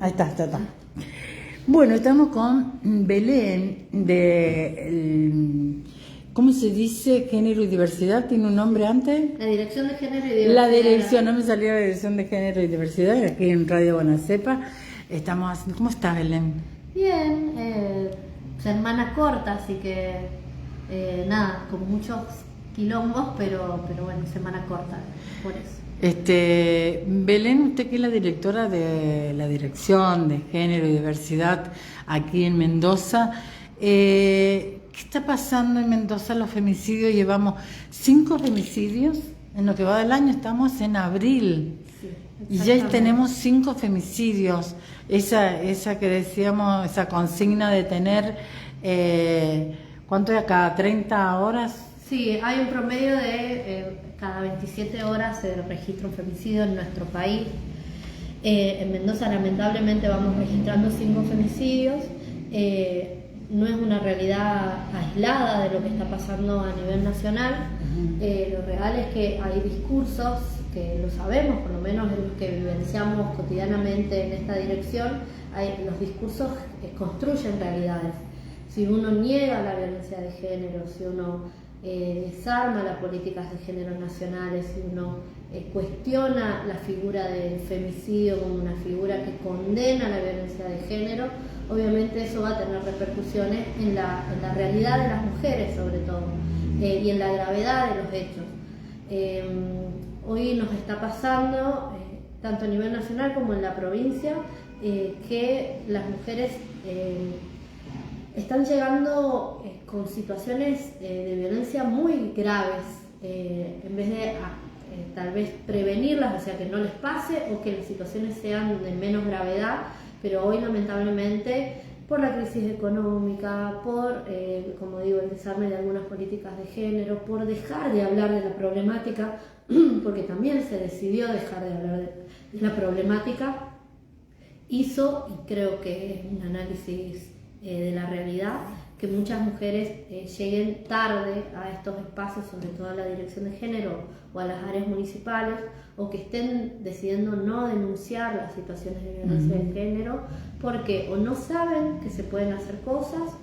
Ahí está. Bueno, estamos con Belén ¿cómo se dice? Género y diversidad, ¿tiene un nombre antes? La Dirección de Género y Diversidad. La dirección, no me salió la Dirección de Género y Diversidad, aquí en Radio Buenacepa. Estamos haciendo, ¿cómo está Belén? Bien, semana corta, así que nada, con muchos quilombos, pero bueno, semana corta, por eso. Belén, usted que es la directora de la Dirección de Género y Diversidad aquí en Mendoza, ¿qué está pasando en Mendoza? Los femicidios, llevamos 5 femicidios, en lo que va del año estamos en abril, Sí, y ya tenemos 5 femicidios, esa que decíamos, esa consigna de tener, ¿cuánto es? ¿Cada 30 horas? Sí, hay un promedio de cada 27 horas se registra un femicidio en nuestro país. En Mendoza lamentablemente vamos registrando 5 femicidios. No es una realidad aislada de lo que está pasando a nivel nacional. Lo real es que hay discursos que lo sabemos, por lo menos en los que vivenciamos cotidianamente en esta dirección, los discursos construyen realidades. Si uno niega la violencia de género, si uno desarma las políticas de género nacionales, si uno cuestiona la figura del femicidio como una figura que condena la violencia de género, obviamente eso va a tener repercusiones en la realidad de las mujeres sobre todo, y en la gravedad de los hechos. Hoy nos está pasando, tanto a nivel nacional como en la provincia, que las mujeres están llegando con situaciones de violencia muy graves, en vez de tal vez prevenirlas, o sea, que no les pase o que las situaciones sean de menos gravedad, pero hoy lamentablemente por la crisis económica, por, como digo, el desarme de algunas políticas de género, por dejar de hablar de la problemática, porque también se decidió dejar de hablar de la problemática, hizo, y creo que es un análisis de la realidad, que muchas mujeres lleguen tarde a estos espacios, sobre todo a la dirección de género o a las áreas municipales, o que estén decidiendo no denunciar las situaciones de violencia de género porque o no saben que se pueden hacer cosas,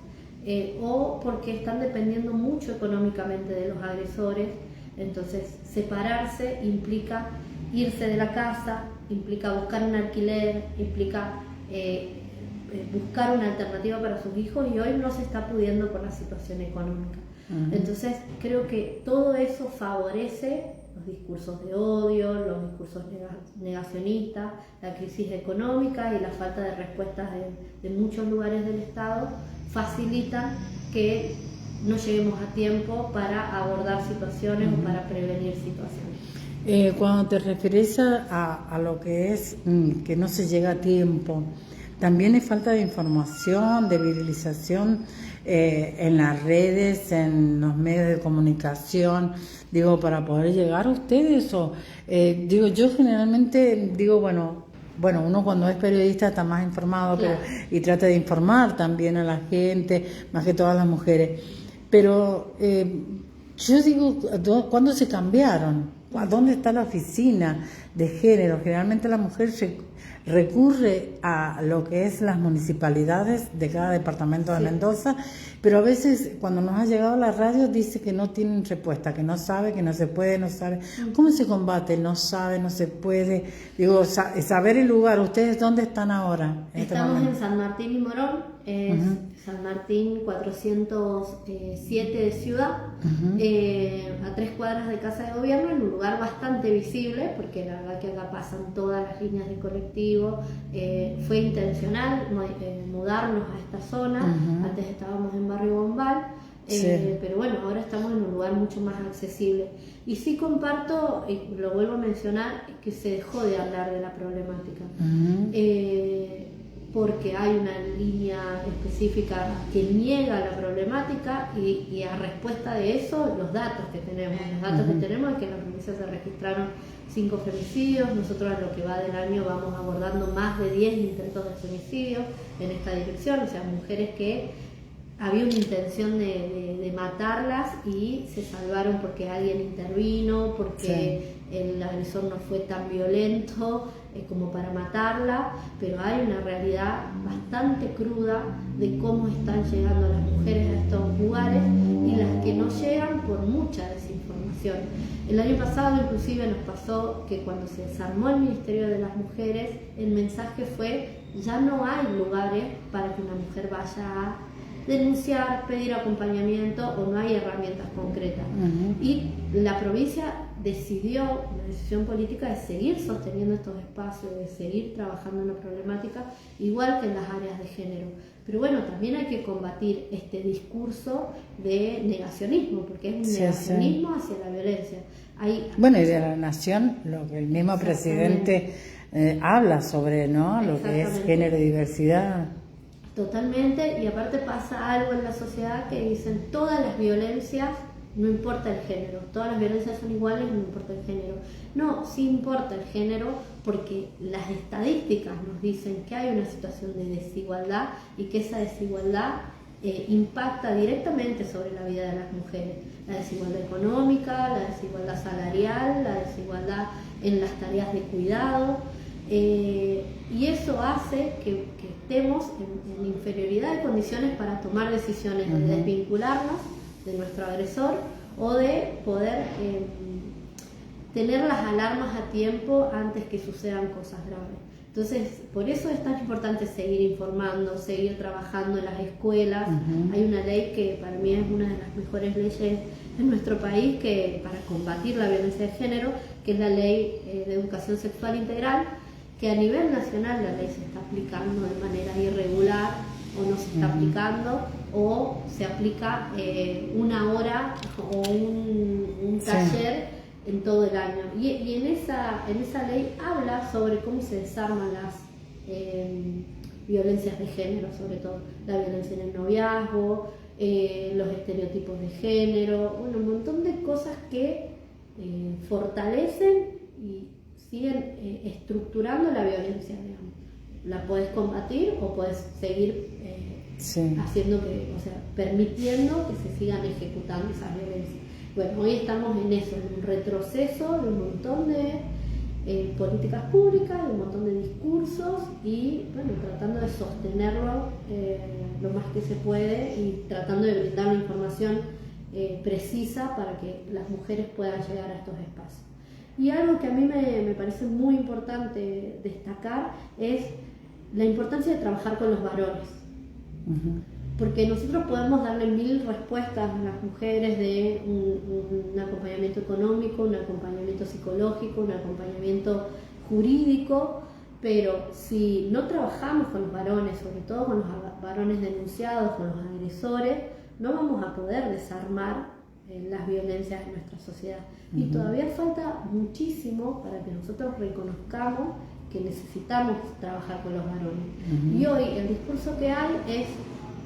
o porque están dependiendo mucho económicamente de los agresores. Entonces separarse implica irse de la casa, implica buscar un alquiler, implica buscar una alternativa para sus hijos, y hoy no se está pudiendo por la situación económica. Entonces creo que todo eso favorece los discursos de odio, los discursos negacionistas, la crisis económica y la falta de respuestas de muchos lugares del Estado facilitan que no lleguemos a tiempo para abordar situaciones o para prevenir situaciones. Cuando te refieres a lo que es que no se llega a tiempo, también es falta de información, de virilización en las redes, en los medios de comunicación, digo, para poder llegar a ustedes. O digo, yo generalmente digo, bueno, uno cuando es periodista está más informado, Claro. y trata de informar también a la gente, más que todas las mujeres. Pero yo digo, ¿cuándo se cambiaron? ¿A dónde está la oficina de género? Generalmente la mujer recurre a lo que es las municipalidades de cada departamento de Mendoza, pero a veces cuando nos ha llegado a la radio dice que no tienen respuesta, que no sabe, que no se puede, no sabe. ¿Cómo se combate? No sabe, no se puede. Digo, saber el lugar. ¿Ustedes dónde están ahora? Estamos en San Martín y Morón, San Martín 407 de Ciudad, a 3 cuadras de Casa de Gobierno, en un lugar bastante visible, porque la verdad que acá pasan todas las líneas de colectivo. Fue intencional mudarnos a esta zona. Antes estábamos en Barrio Bombal, pero bueno, ahora estamos en un lugar mucho más accesible. Y sí comparto, y lo vuelvo a mencionar, que se dejó de hablar de la problemática. Porque hay una línea específica que niega la problemática, y a respuesta de eso, los datos que tenemos. Los datos que tenemos es que en la provincia se registraron 5 femicidios. Nosotros en lo que va del año vamos abordando más de 10 intentos de femicidio en esta dirección, o sea, mujeres que había una intención de matarlas y se salvaron porque alguien intervino, porque el agresor no fue tan violento, como para matarla, pero hay una realidad bastante cruda de cómo están llegando las mujeres a estos lugares y las que no llegan por mucha desinformación. El año pasado inclusive nos pasó que cuando se desarmó el Ministerio de las Mujeres, el mensaje fue: ya no hay lugares para que una mujer vaya a denunciar, pedir acompañamiento, o no hay herramientas concretas. Y la provincia decidió, la decisión política de seguir sosteniendo estos espacios, de seguir trabajando en la problemática, igual que en las áreas de género. Pero bueno, también hay que combatir este discurso de negacionismo, porque es un negacionismo hacia la violencia. Bueno, y de la nación, lo que el mismo presidente habla sobre, ¿no?, lo que es género y diversidad. Totalmente, y aparte pasa algo en la sociedad que dicen todas las violencias, no importa el género, todas las violencias son iguales, no importa el género. No, sí importa el género, porque las estadísticas nos dicen que hay una situación de desigualdad y que esa desigualdad impacta directamente sobre la vida de las mujeres. La desigualdad económica, la desigualdad salarial, la desigualdad en las tareas de cuidado. Y eso hace que estemos en inferioridad de condiciones para tomar decisiones de desvincularnos de nuestro agresor o de poder tener las alarmas a tiempo antes que sucedan cosas graves. Entonces, por eso es tan importante seguir informando, seguir trabajando en las escuelas. Hay una ley que para mí es una de las mejores leyes en nuestro país para combatir la violencia de género, que es la Ley de Educación Sexual Integral, que a nivel nacional la ley se está aplicando de manera irregular, o no se está aplicando, o se aplica una hora o un taller en todo el año. Y en esa ley habla sobre cómo se desarman las violencias de género, sobre todo la violencia en el noviazgo, los estereotipos de género, bueno, un montón de cosas que fortalecen y siguen estructurando la violencia, digamos. La podés combatir o podés seguir haciendo permitiendo que se sigan ejecutando esas violencias. Bueno, hoy estamos en eso, en un retroceso de un montón de políticas públicas, de un montón de discursos y, bueno, tratando de sostenerlo lo más que se puede y tratando de brindar una información precisa para que las mujeres puedan llegar a estos espacios. Y algo que a mí me parece muy importante destacar es la importancia de trabajar con los varones. Porque nosotros podemos darle 1000 respuestas a las mujeres de un acompañamiento económico, un acompañamiento psicológico, un acompañamiento jurídico, pero si no trabajamos con los varones, sobre todo con los varones denunciados, con los agresores, no vamos a poder desarmar las violencias en nuestra sociedad. Y todavía falta muchísimo para que nosotros reconozcamos que necesitamos trabajar con los varones. Y hoy el discurso que hay es: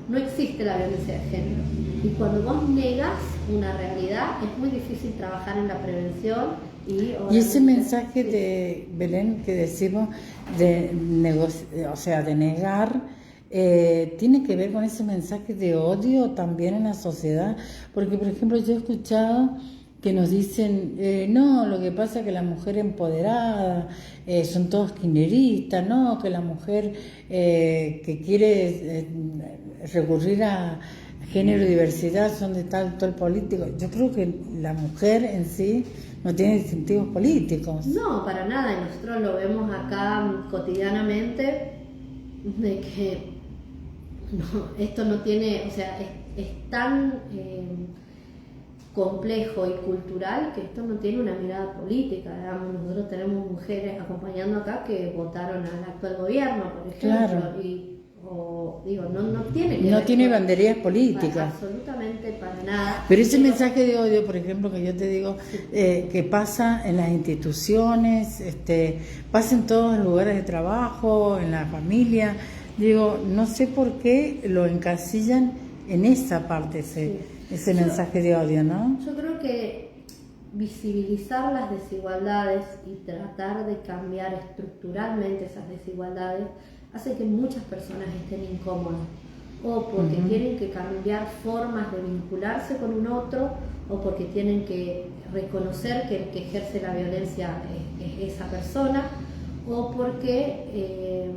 no existe la violencia de género. Y cuando vos negás una realidad, es muy difícil trabajar en la prevención. Y ese mensaje de Belén que decimos de negar, tiene que ver con ese mensaje de odio también en la sociedad. Porque, por ejemplo, yo he escuchado que nos dicen, no, lo que pasa es que la mujer empoderada, son todos kirchneristas, no, que la mujer que quiere recurrir a género y diversidad son de todo el político. Yo creo que la mujer en sí no tiene distintivos políticos. No, para nada, y nosotros lo vemos acá cotidianamente, de que esto no tiene, es tan complejo y cultural que esto no tiene una mirada política, digamos. Nosotros tenemos mujeres acompañando acá que votaron al actual gobierno, por ejemplo, no tiene banderías políticas, absolutamente para nada. Pero ese mensaje de odio, por ejemplo, que yo te digo, que pasa en las instituciones, pasa en todos los lugares de trabajo, en la familia, digo, no sé por qué lo encasillan en esa parte, ese mensaje de odio, ¿no? Yo creo que visibilizar las desigualdades y tratar de cambiar estructuralmente esas desigualdades hace que muchas personas estén incómodas, o porque tienen que cambiar formas de vincularse con un otro, o porque tienen que reconocer que el que ejerce la violencia es esa persona, o porque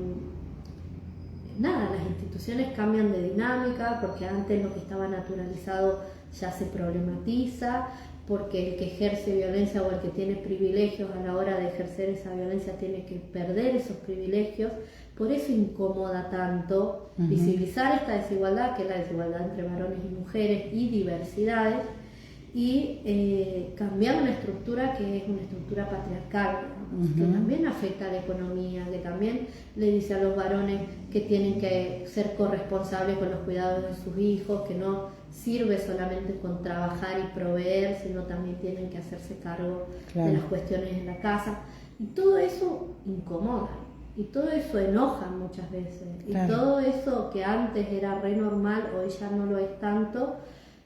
nada, las instituciones cambian de dinámica, porque antes lo que estaba naturalizado ya se problematiza, porque el que ejerce violencia o el que tiene privilegios a la hora de ejercer esa violencia tiene que perder esos privilegios. Por eso incomoda tanto visibilizar esta desigualdad, que es la desigualdad entre varones y mujeres y diversidades, y cambiar una estructura que es una estructura patriarcal, que también afecta a la economía, que también le dice a los varones que tienen que ser corresponsables con los cuidados de sus hijos, que no sirve solamente con trabajar y proveer, sino también tienen que hacerse cargo de las cuestiones en la casa. Y todo eso incomoda, y todo eso enoja muchas veces, y todo eso que antes era re normal, hoy ya no lo es tanto.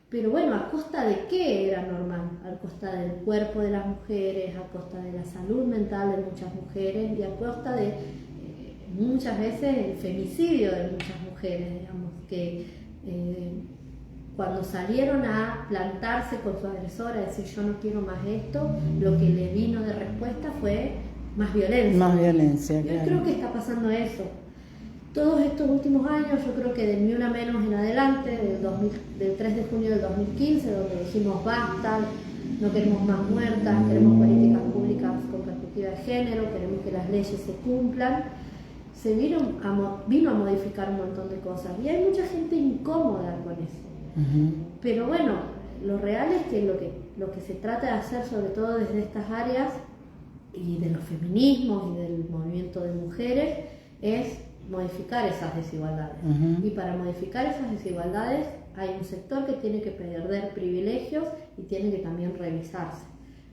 Pero bueno, ¿a costa de qué era normal? A costa del cuerpo de las mujeres, a costa de la salud mental de muchas mujeres y a costa de muchas veces el femicidio de muchas mujeres, digamos, que cuando salieron a plantarse con su agresor, a decir yo no quiero más esto, lo que le vino de respuesta fue más violencia. Más violencia, Yo creo que está pasando eso. Todos estos últimos años, yo creo que de Ni Una Menos en adelante, del 3 de junio del 2015, donde dijimos basta, no queremos más muertas, queremos políticas públicas con perspectiva de género, queremos que las leyes se cumplan, se vino a modificar un montón de cosas. Y hay mucha gente incómoda con eso. Pero bueno, lo real es que lo que se trata de hacer, sobre todo desde estas áreas, y de los feminismos y del movimiento de mujeres, es modificar esas desigualdades. Y para modificar esas desigualdades hay un sector que tiene que perder privilegios y tiene que también revisarse.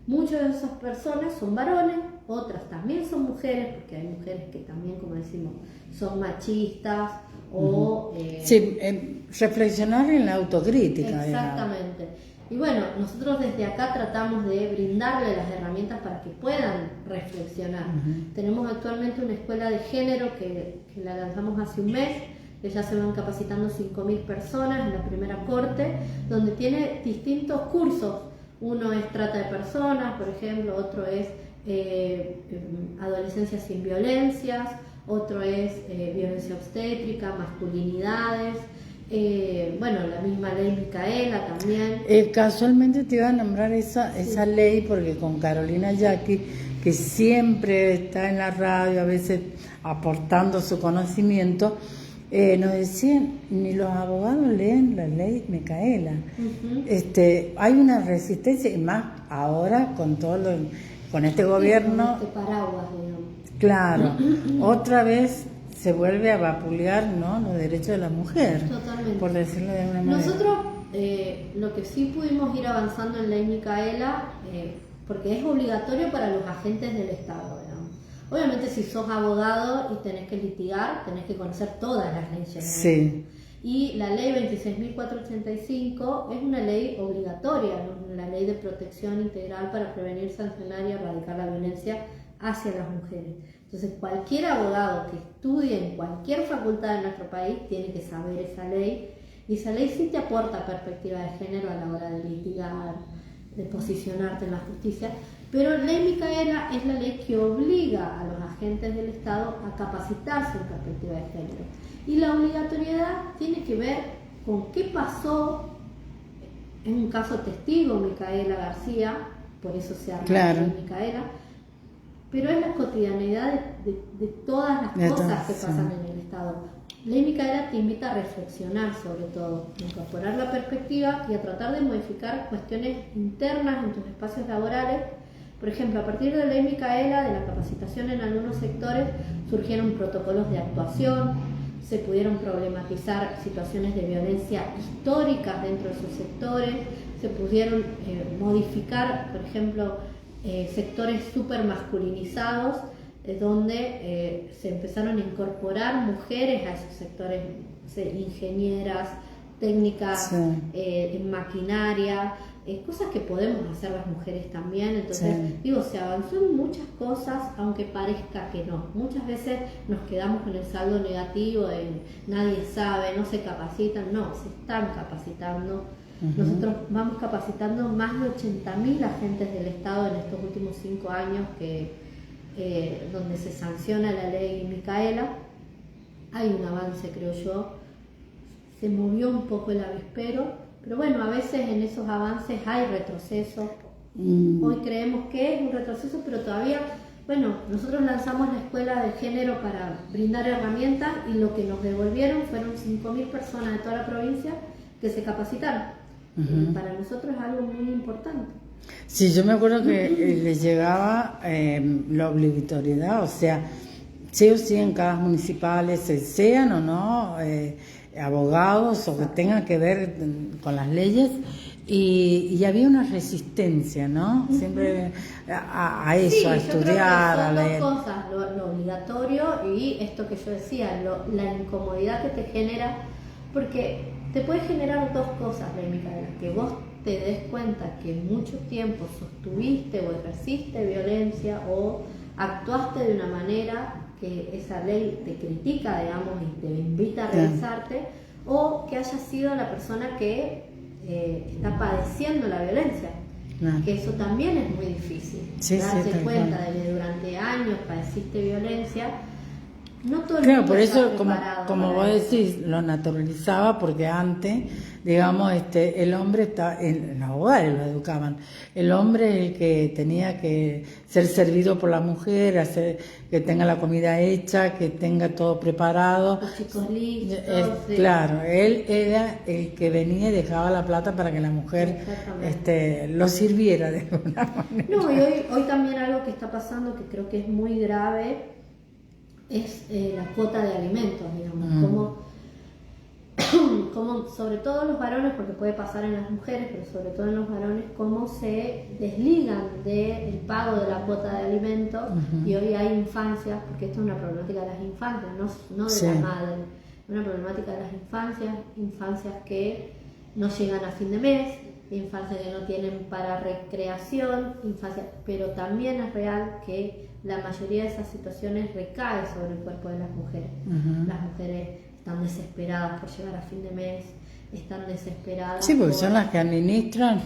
Muchas de esas personas son varones, otras también son mujeres, porque hay mujeres que también, como decimos, son machistas o... reflexionar en la autocrítica. Exactamente. Digamos. Y bueno, nosotros desde acá tratamos de brindarle las herramientas para que puedan reflexionar. Tenemos actualmente una escuela de género que la lanzamos hace un mes, que ya se van capacitando 5.000 personas en la primera corte, donde tiene distintos cursos. Uno es trata de personas, por ejemplo, otro es adolescencia sin violencias, otro es violencia obstétrica, masculinidades. Bueno, la misma ley Micaela también. Casualmente te iba a nombrar esa ley porque con Carolina Yaqui, que siempre está en la radio, a veces aportando su conocimiento, nos decían, ni los abogados leen la ley Micaela. Hay una resistencia, y más ahora con con este gobierno. Con este paraguas, digamos. Claro, otra vez se vuelve a vapulear, ¿no?, los derechos de la mujer. Totalmente. Por decirlo de alguna manera. Nosotros lo que sí pudimos ir avanzando en ley Micaela, porque es obligatorio para los agentes del Estado, digamos. Obviamente si sos abogado y tenés que litigar, tenés que conocer todas las leyes. Sí. Y la ley 26.485 es una ley obligatoria, ¿no?, la ley de protección integral para prevenir, sancionar y erradicar la violencia hacia las mujeres. Entonces, cualquier abogado que estudie en cualquier facultad de nuestro país tiene que saber esa ley, y esa ley sí te aporta perspectiva de género a la hora de litigar, de posicionarte en la justicia, pero la ley Micaela es la ley que obliga a los agentes del Estado a capacitarse en perspectiva de género. Y la obligatoriedad tiene que ver con qué pasó en un caso testigo, Micaela García, por eso se arma la ley Micaela, pero es la cotidianidad de todas las cosas que pasan en el Estado. Ley Micaela te invita a reflexionar sobre todo, a incorporar la perspectiva y a tratar de modificar cuestiones internas en tus espacios laborales. Por ejemplo, a partir de la Ley Micaela, de la capacitación en algunos sectores, surgieron protocolos de actuación, se pudieron problematizar situaciones de violencia históricas dentro de sus sectores, se pudieron modificar, por ejemplo, sectores súper masculinizados, donde se empezaron a incorporar mujeres a esos sectores, ingenieras, técnicas en maquinaria, cosas que podemos hacer las mujeres también. Entonces, se avanzó en muchas cosas, aunque parezca que no. Muchas veces nos quedamos con el saldo negativo, nadie sabe, no se capacitan. No, se están capacitando. Nosotros vamos capacitando más de 80.000 agentes del Estado en estos últimos 5 años, que donde se sanciona la ley Micaela. Hay un avance, creo yo. Se movió un poco el avispero, pero bueno, a veces en esos avances hay retrocesos. Hoy creemos que es un retroceso, pero todavía, bueno, nosotros lanzamos la escuela de género para brindar herramientas y lo que nos devolvieron fueron 5.000 personas de toda la provincia que se capacitaron. Para nosotros es algo muy importante. Sí, yo me acuerdo que les llegaba la obligatoriedad, o sea, sí o sí en cada municipales, sean o no abogados o que tengan que ver con las leyes, y había una resistencia, ¿no? Siempre a eso, sí, a estudiar, a leer. Son dos cosas, lo obligatorio y esto que yo decía, la incomodidad que te genera, porque te puede generar dos cosas, Micaela, que vos te des cuenta que mucho tiempo sostuviste o ejerciste violencia o actuaste de una manera que esa ley te critica, digamos, y te invita a revisarte, o que hayas sido la persona que está padeciendo la violencia, que eso también es muy difícil, darse cuenta de que durante años padeciste violencia. No todo el mundo por eso, está como vos decís, lo naturalizaba, porque antes, digamos, el hombre está en los hogares, lo educaban. El hombre es el que tenía que ser servido por la mujer, hacer que tenga la comida hecha, que tenga todo preparado. Los chicos listos. Claro, él era el que venía y dejaba la plata para que la mujer lo sirviera de alguna manera. No, y hoy también algo que está pasando que creo que es muy grave es la cuota de alimentos, digamos, como sobre todo los varones, porque puede pasar en las mujeres, pero sobre todo en los varones, cómo se desligan del pago de la cuota de alimentos. Y hoy hay infancias, porque esto es una problemática de las infancias, no de la madre, es una problemática de las infancias que no llegan a fin de mes, infancias que no tienen para recreación, pero también es real que la mayoría de esas situaciones recae sobre el cuerpo de las mujeres. Las mujeres están desesperadas por llegar a fin de mes, están desesperadas. Sí, porque son las que administran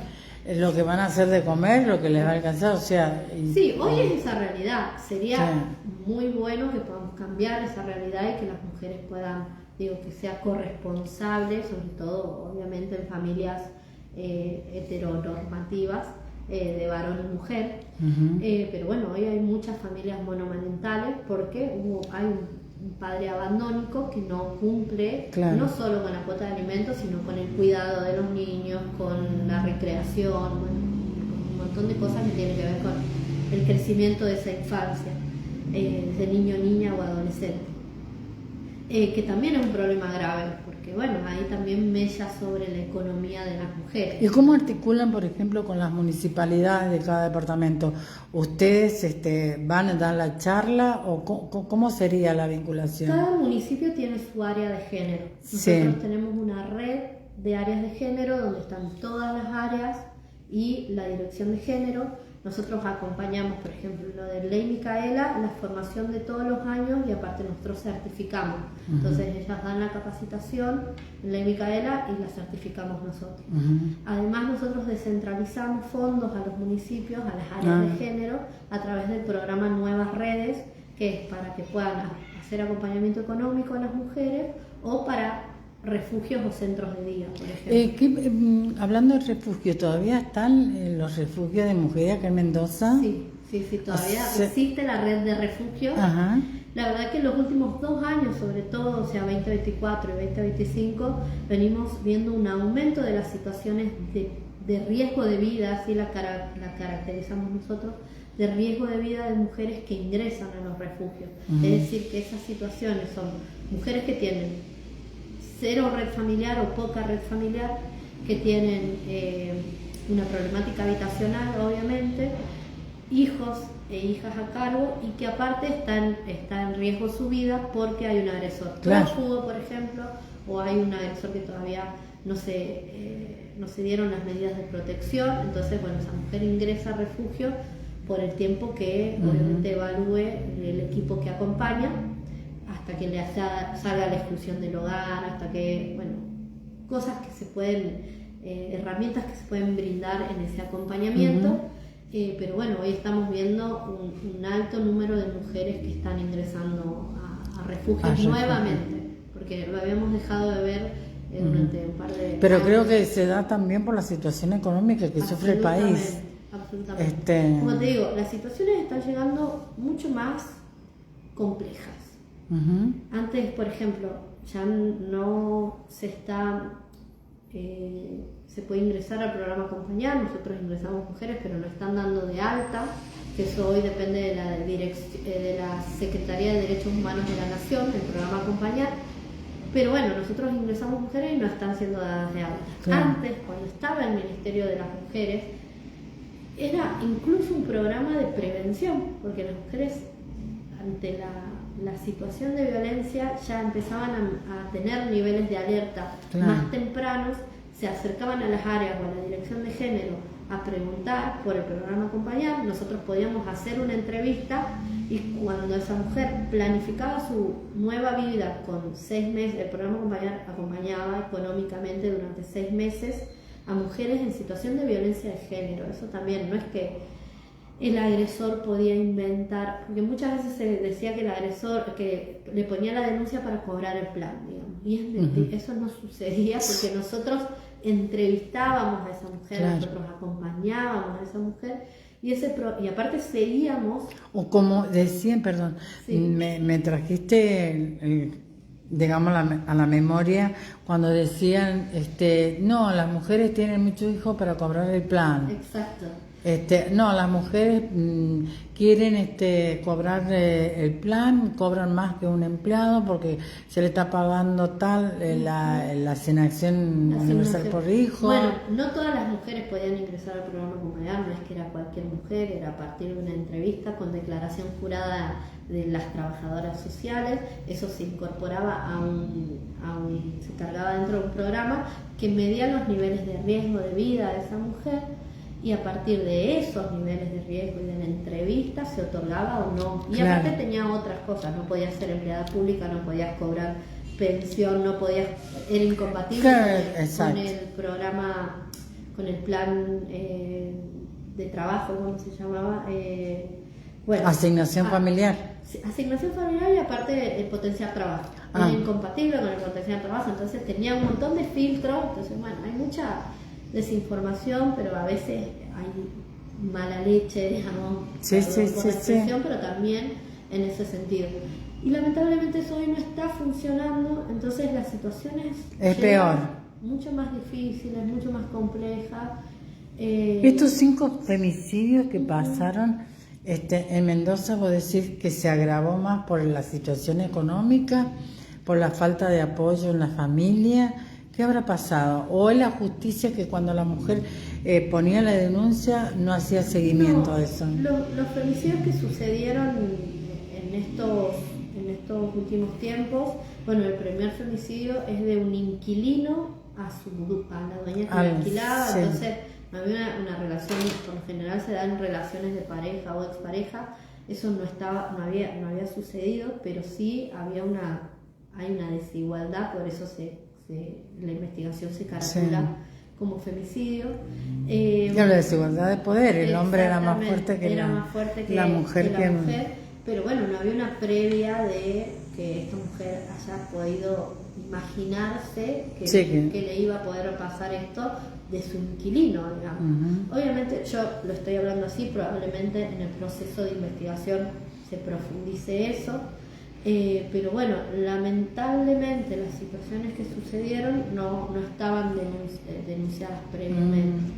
lo que van a hacer de comer, lo que les va a alcanzar, o sea... Sí, hoy es esa realidad. Sería muy bueno que podamos cambiar esa realidad y que las mujeres puedan, que sea corresponsable, sobre todo, obviamente, en familias heteronormativas, de varón y mujer. Pero bueno, hoy hay muchas familias monomarentales porque hay un padre abandónico que no cumple no solo con la cuota de alimentos, sino con el cuidado de los niños, con la recreación, con un montón de cosas que tienen que ver con el crecimiento de esa infancia, de niño, niña o adolescente, que también es un problema grave, porque bueno, ahí también mella sobre la economía de las mujeres. ¿Y cómo articulan, por ejemplo, con las municipalidades de cada departamento? ¿Ustedes van a dar la charla o cómo sería la vinculación? Cada municipio tiene su área de género. Nosotros tenemos una red de áreas de género donde están todas las áreas y la dirección de género. Nosotros acompañamos, por ejemplo, lo de Ley Micaela, la formación de todos los años, y aparte nosotros certificamos. Entonces ellas dan la capacitación en Ley Micaela y la certificamos nosotros. Además, nosotros descentralizamos fondos a los municipios, a las áreas de género, a través del programa Nuevas Redes, que es para que puedan hacer acompañamiento económico a las mujeres o para refugios o centros de día, por ejemplo. Hablando de refugio, ¿todavía están los refugios de mujeres acá en Mendoza? Sí, todavía existe la red de refugios. La verdad que en los últimos 2 años, sobre todo, o sea, 2024 y 2025, venimos viendo un aumento de las situaciones de riesgo de vida, así la caracterizamos nosotros, de riesgo de vida de mujeres que ingresan a los refugios. Es decir, que esas situaciones son mujeres que tienen 0 red familiar o poca red familiar, que tienen una problemática habitacional, obviamente, hijos e hijas a cargo, y que aparte está en riesgo su vida porque hay un agresor prófugo, por ejemplo, o hay un agresor que todavía no se dieron las medidas de protección. Entonces, bueno, esa mujer ingresa a refugio por el tiempo que obviamente evalúe el equipo que acompaña, hasta que le salga la exclusión del hogar, hasta que, bueno, cosas que se pueden, herramientas que se pueden brindar en ese acompañamiento. Pero bueno, hoy estamos viendo un alto número de mujeres que están ingresando a refugios nuevamente, porque lo habíamos dejado de ver durante un par de Pero años. creo que se da también por la situación económica que sufre el país. Absolutamente. Como te digo, las situaciones están llegando mucho más complejas. Antes, por ejemplo, ya no se está... se puede ingresar al programa Acompañar, nosotros ingresamos mujeres, pero no están dando de alta, que eso hoy depende de la Secretaría de Derechos Humanos de la Nación, el programa Acompañar, pero bueno, nosotros ingresamos mujeres y no están siendo dadas de alta. Claro. Antes, cuando estaba el Ministerio de las Mujeres, era incluso un programa de prevención, porque las mujeres ante la situación de violencia ya empezaban a tener niveles de alerta más tempranos, se acercaban a las áreas o a la dirección de género a preguntar por el programa Acompañar. Nosotros podíamos hacer una entrevista y cuando esa mujer planificaba su nueva vida con 6 meses, el programa Acompañar acompañaba económicamente durante 6 meses a mujeres en situación de violencia de género. Eso también no es que el agresor podía inventar, porque muchas veces se decía que el agresor que le ponía la denuncia para cobrar el plan, digamos, y es mentira, eso no sucedía porque nosotros entrevistábamos a esa mujer, nosotros acompañábamos a esa mujer y aparte seguíamos. O como decían, perdón, me trajiste digamos a la memoria cuando decían no, las mujeres tienen muchos hijos para cobrar el plan. Exacto. No, las mujeres quieren cobrar el plan, cobran más que un empleado porque se le está pagando tal la asignación universal por hijo. Bueno, no todas las mujeres podían ingresar al programa Acompañar, no es que era cualquier mujer, era a partir de una entrevista con declaración jurada de las trabajadoras sociales. Eso se incorporaba se cargaba dentro de un programa que medía los niveles de riesgo de vida de esa mujer. Y a partir de esos niveles de riesgo y de la entrevista se otorgaba o no. Y aparte tenía otras cosas, no podías ser empleada pública, no podías cobrar pensión, no podías, era incompatible con el programa, con el plan de trabajo, ¿cómo se llamaba? Asignación familiar. Asignación familiar y aparte potenciar trabajo. Era incompatible con el potenciar trabajo, entonces tenía un montón de filtros, entonces bueno, hay mucha desinformación, pero a veces hay mala leche, digamos, pero también en ese sentido. Y lamentablemente eso hoy no está funcionando, entonces la situación es peor, mucho más difícil, es mucho más compleja. Estos 5 femicidios que pasaron en Mendoza, vos decís que se agravó más por la situación económica, por la falta de apoyo en la familia. ¿Qué habrá pasado? ¿O es la justicia que cuando la mujer ponía la denuncia no hacía seguimiento a eso? Los femicidios que sucedieron en estos últimos tiempos, bueno, el primer femicidio es de un inquilino a la dueña que le alquilaba, entonces no había una relación, por lo general se dan relaciones de pareja o expareja, eso no había sucedido, pero sí hay una desigualdad, por eso la investigación se caracteriza como femicidio. La desigualdad de poder, el hombre era más fuerte que la mujer. Pero bueno, no había una previa de que esta mujer haya podido imaginarse que le iba a poder pasar esto de su inquilino, digamos. Obviamente yo lo estoy hablando así, probablemente en el proceso de investigación se profundice eso. Pero bueno, lamentablemente las situaciones que sucedieron no estaban denunciadas previamente.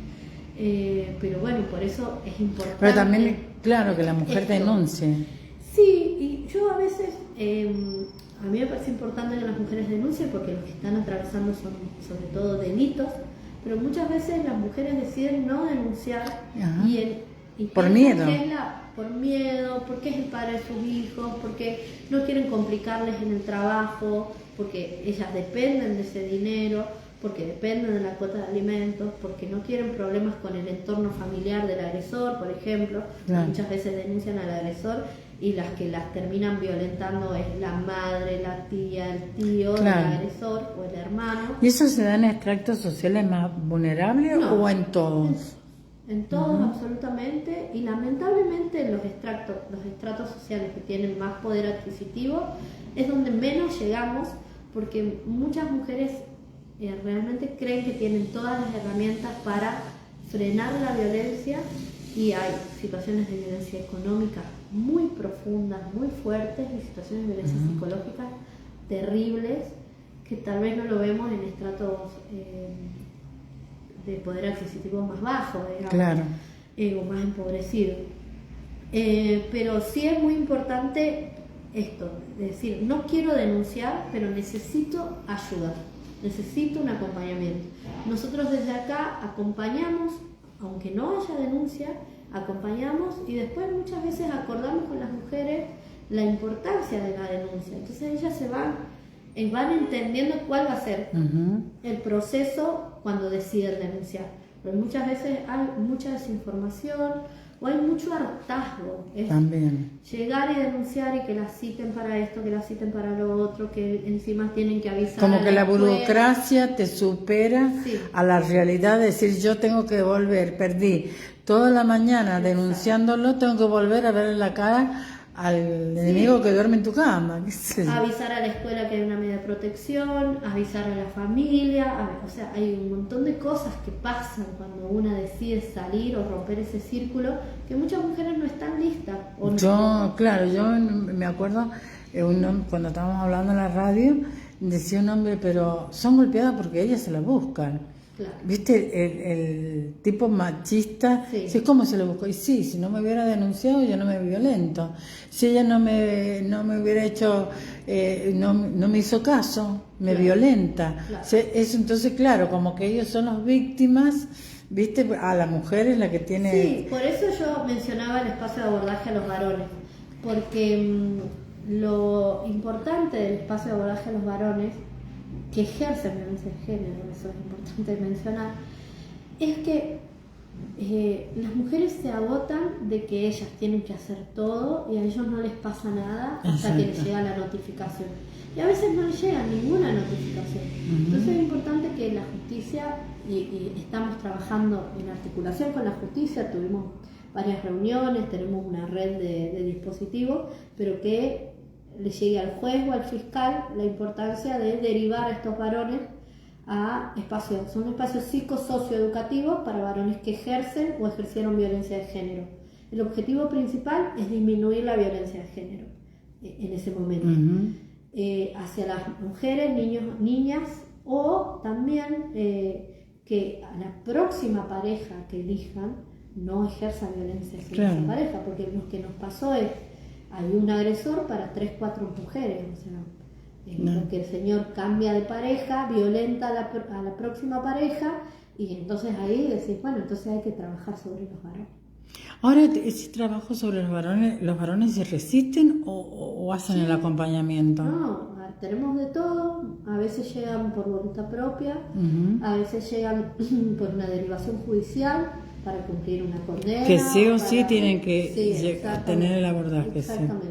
Pero bueno, por eso es importante. Pero también, claro, que la mujer denuncie. Sí, y yo a veces, a mí me parece importante que las mujeres denuncien porque lo que están atravesando son sobre todo delitos, pero muchas veces las mujeres deciden no denunciar y por miedo. Por miedo, porque es el padre de sus hijos, porque no quieren complicarles en el trabajo, porque ellas dependen de ese dinero, porque dependen de la cuota de alimentos, porque no quieren problemas con el entorno familiar del agresor, por ejemplo. Muchas veces denuncian al agresor y las que las terminan violentando es la madre, la tía, el tío del agresor o el hermano. ¿Y eso se da en extractos sociales más vulnerables o en todos? en todos absolutamente, y lamentablemente los estratos sociales que tienen más poder adquisitivo es donde menos llegamos, porque muchas mujeres realmente creen que tienen todas las herramientas para frenar la violencia, y hay situaciones de violencia económica muy profundas, muy fuertes, y situaciones de violencia psicológica terribles, que tal vez no lo vemos en estratos de poder adquisitivo más bajo, digamos, Claro. O más empobrecido. Pero sí es muy importante esto, es decir, no quiero denunciar, pero necesito ayuda, necesito un acompañamiento. Nosotros desde acá acompañamos, aunque no haya denuncia, acompañamos, y después muchas veces acordamos con las mujeres la importancia de la denuncia. Entonces ellas se van entendiendo cuál va a ser el proceso cuando deciden denunciar. Pero muchas veces hay mucha desinformación o hay mucho hartazgo. También. Llegar y denunciar y que la citen para esto, que la citen para lo otro, que encima tienen que avisar. Como que la escuela. burocracia te supera a la realidad de decir, yo tengo que volver, perdí toda la mañana denunciándolo, tengo que volver a ver la cara al enemigo que duerme en tu cama. ¿Qué sé yo? Avisar a la escuela que hay una medida de protección, avisar a la familia, o sea, hay un montón de cosas que pasan cuando una decide salir o romper ese círculo, que muchas mujeres no están listas. Yo me acuerdo, cuando estábamos hablando en la radio, decía un hombre, pero son golpeadas porque ellas se las buscan. Claro. ¿Viste? El tipo machista, sí. ¿Cómo se lo buscó? Y sí, si no me hubiera denunciado, yo no me violento. Si ella no me hubiera hecho, no me hizo caso, me violenta. Claro. Entonces, claro, como que ellos son las víctimas, ¿viste? A la mujer es la que tiene... Sí, por eso yo mencionaba el espacio de abordaje a los varones, porque lo importante del espacio de abordaje a los varones que ejercen violencia de género, eso es importante mencionar, es que las mujeres se agotan de que ellas tienen que hacer todo y a ellos no les pasa nada hasta que les llega la notificación. Y a veces no les llega ninguna notificación. Entonces es importante que la justicia, y estamos trabajando en articulación con la justicia, tuvimos varias reuniones, tenemos una red de dispositivos, pero que le llegue al juez o al fiscal la importancia de derivar a estos varones a espacios, son espacios psicosocioeducativos para varones que ejercen o ejercieron violencia de género. El objetivo principal es disminuir la violencia de género en ese momento, hacia las mujeres, niños, niñas, o también que a la próxima pareja que elijan no ejerza violencia sobre esa pareja, porque lo que nos pasó es hay un agresor para 3, 4 mujeres, o sea, porque el señor cambia de pareja, violenta a la próxima pareja, y entonces ahí decís, bueno, entonces hay que trabajar sobre los varones. Ahora, ese trabajo sobre los varones se resisten o hacen el acompañamiento? No, tenemos de todo, a veces llegan por voluntad propia, a veces llegan por una derivación judicial, para cumplir una condena. Que sí o sí tienen que tener el abordaje. Exactamente.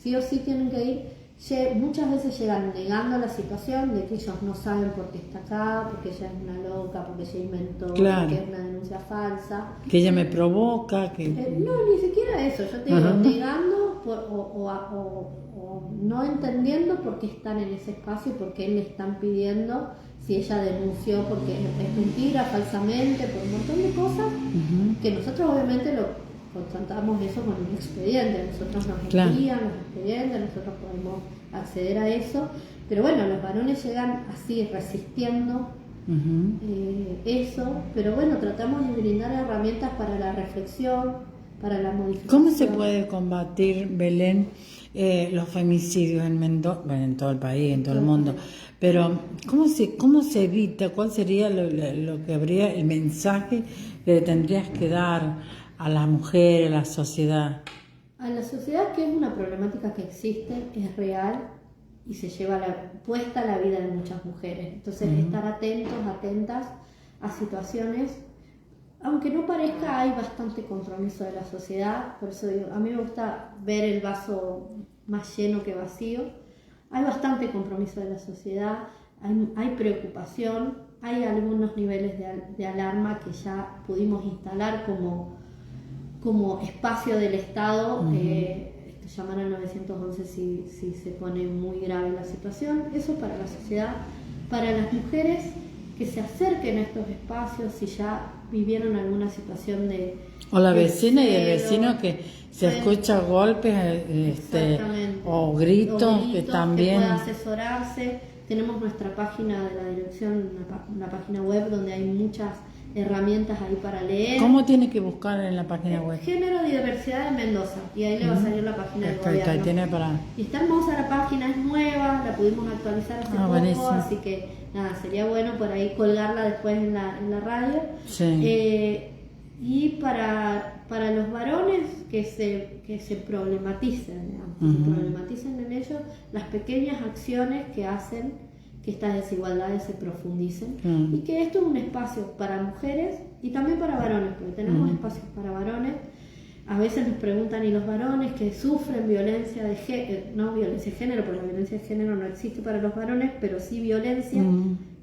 Sí o sí tienen que ir. Muchas veces llegan negando la situación de que ellos no saben por qué está acá, porque ella es una loca, porque ella inventó, porque es una denuncia falsa. Que ella me provoca. Que... no, ni siquiera eso. Yo te digo, negando o no entendiendo por qué están en ese espacio y por qué le están pidiendo. Si ella denunció porque es mentira, falsamente, por un montón de cosas, que nosotros obviamente lo contratamos eso con un expediente, nosotros nos envían los expedientes, nosotros podemos acceder a eso, pero bueno, los varones llegan así resistiendo eso, pero bueno, tratamos de brindar herramientas para la reflexión, para la modificación. ¿Cómo se puede combatir, Belén, los femicidios en todo el país, en todo el mundo? Pero, ¿cómo se evita? ¿Cuál sería lo que habría, el mensaje que le tendrías que dar a las mujeres, a la sociedad? A la sociedad, que es una problemática que existe, es real y se lleva puesta la vida de muchas mujeres. Entonces, estar atentos, atentas a situaciones, aunque no parezca, hay bastante compromiso de la sociedad. Por eso digo, a mí me gusta ver el vaso más lleno que vacío. Hay bastante compromiso de la sociedad, hay preocupación, hay algunos niveles de alarma que ya pudimos instalar como espacio del Estado. Llamar al 911 si se pone muy grave la situación. Eso para la sociedad, para las mujeres que se acerquen a estos espacios si ya vivieron alguna situación de... O la vecina y el vecino que se escucha golpes o gritos, que también... Que pueda asesorarse. Tenemos nuestra página de la dirección, una página web donde hay muchas herramientas ahí para leer. ¿Cómo tiene que buscar en la página web? Género y diversidad de Mendoza, y ahí le va a salir la página del gobierno. Ahí tiene para... Y está hermosa la página, es nueva, la pudimos actualizar hace poco, buenísimo. Así que nada, sería bueno por ahí colgarla después en la radio. Sí. Y para los varones que se problematicen, digamos, que problematicen en ellos las pequeñas acciones que hacen que estas desigualdades se profundicen, y que esto es un espacio para mujeres y también para varones, porque tenemos espacios para varones. A veces nos preguntan, ¿y los varones que sufren violencia de género? No violencia de género, porque la violencia de género no existe para los varones, pero sí violencia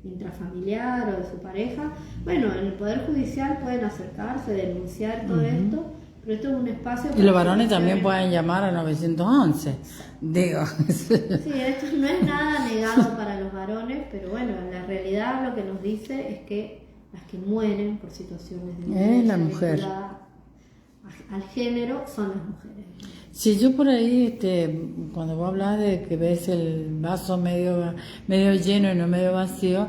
intrafamiliar o de su pareja. Bueno, en el Poder Judicial pueden acercarse, denunciar todo esto, pero esto es un espacio... Y los varones también pueden llamar al 911, digo. Sí, esto no es nada negado para los varones, pero bueno, la realidad lo que nos dice es que las que mueren por situaciones de violencia vinculada al género son las mujeres. Si yo por ahí, cuando vos hablas de que ves el vaso medio lleno y no medio vacío,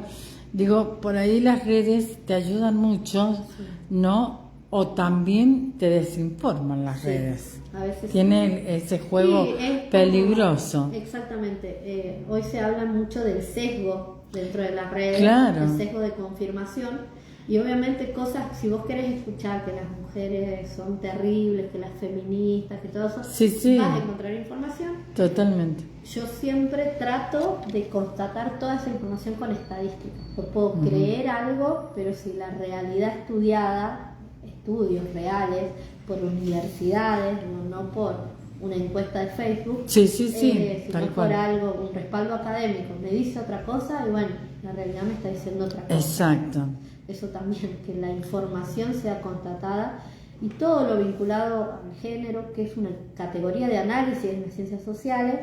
digo, por ahí las redes te ayudan mucho, ¿no? O también te desinforman las redes. A veces tiene ese juego peligroso. Exactamente. Hoy se habla mucho del sesgo dentro de las redes, el sesgo de confirmación. Y obviamente cosas, si vos querés escuchar que las mujeres son terribles, que las feministas, que todo eso, vas a encontrar información. Totalmente. Yo siempre trato de constatar toda esa información con estadísticas. Yo puedo creer algo, pero si la realidad estudiada, estudios reales, por universidades, no por una encuesta de Facebook, sino por algo, un respaldo académico, me dice otra cosa y bueno, la realidad me está diciendo otra cosa. Exacto. Eso también, que la información sea constatada y todo lo vinculado al género, que es una categoría de análisis en las ciencias sociales,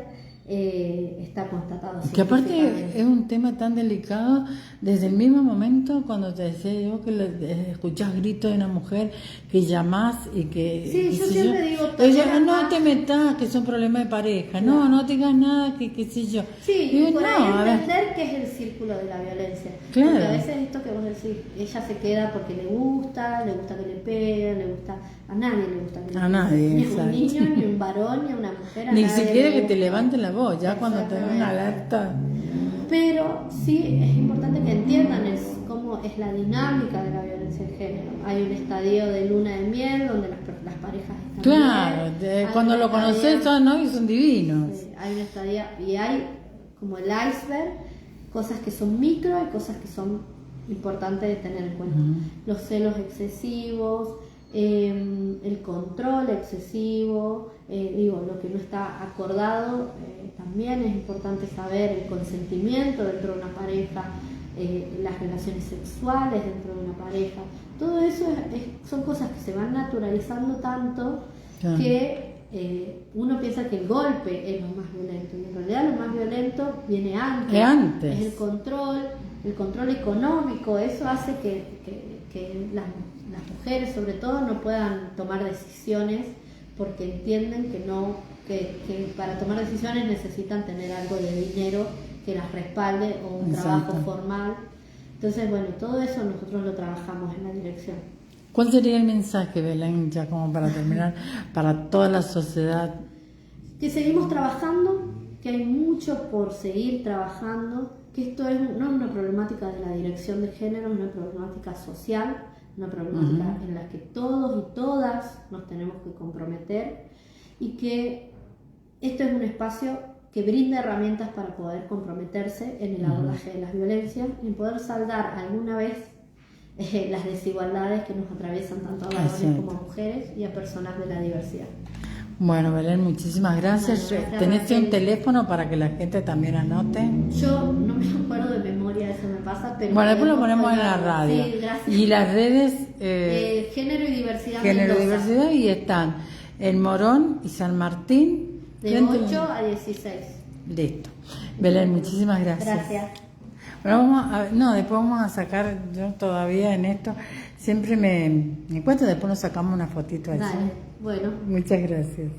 está constatado. Que aparte es un tema tan delicado, desde el mismo momento cuando te decía yo que escuchás gritos de una mujer, que llamás y que... Sí, yo siempre digo... Ella, no te metas, que son problemas de pareja, no digas nada, que qué sé yo. Sí, digo, por ahí entender que es el círculo de la violencia. Claro. Porque a veces esto que vos decís, ella se queda porque le gusta que le peguen, le gusta... A nadie le gusta que le peguen. Ni a un niño, ni a un varón, ni a una mujer. Ni siquiera que te levanten la voz, ya cuando te ven una alerta. Pero sí es importante que entiendan cómo es la dinámica de la violencia de género. Hay un estadio de luna de miel donde las parejas están bien. Cuando lo conoces son divinos. Hay un estadio y hay como el iceberg, cosas que son micro y cosas que son importantes de tener en cuenta. Los celos excesivos, el control excesivo, lo que no está acordado, también es importante saber el consentimiento dentro de una pareja, las relaciones sexuales dentro de una pareja. Todo eso son cosas que se van naturalizando tanto que uno piensa que el golpe es lo más violento y en realidad lo más violento viene antes. Es el control económico. Eso hace que las mujeres sobre todo no puedan tomar decisiones porque entienden que para tomar decisiones necesitan tener algo de dinero que las respalde o un trabajo formal. Entonces, bueno, todo eso nosotros lo trabajamos en la dirección. ¿Cuál sería el mensaje, Belén, ya como para terminar, para toda la sociedad? Que seguimos trabajando, que hay mucho por seguir trabajando, que esto no es una problemática de la dirección de género, es una problemática social, una problemática en la que todos y todas nos tenemos que comprometer y que esto es un espacio que brinda herramientas para poder comprometerse en el abordaje de las violencias y en poder saldar alguna vez las desigualdades que nos atraviesan tanto a varones como a mujeres y a personas de la diversidad. Bueno, Belén, muchísimas gracias. ¿Tenés un teléfono para que la gente también anote? Yo no me acuerdo de memoria pasa, pero Bueno, después lo podemos ponemos en la colgarlo. radio. Sí, gracias. Y las redes, Género y Diversidad Género y Mendoza, Diversidad, y están en Morón y San Martín. de 8 a 16. Listo. Belén, muchísimas gracias. Gracias. Bueno, después vamos a sacar, yo todavía en esto, siempre me cuento, después nos sacamos una fotito allí. Dale, bueno. Muchas gracias.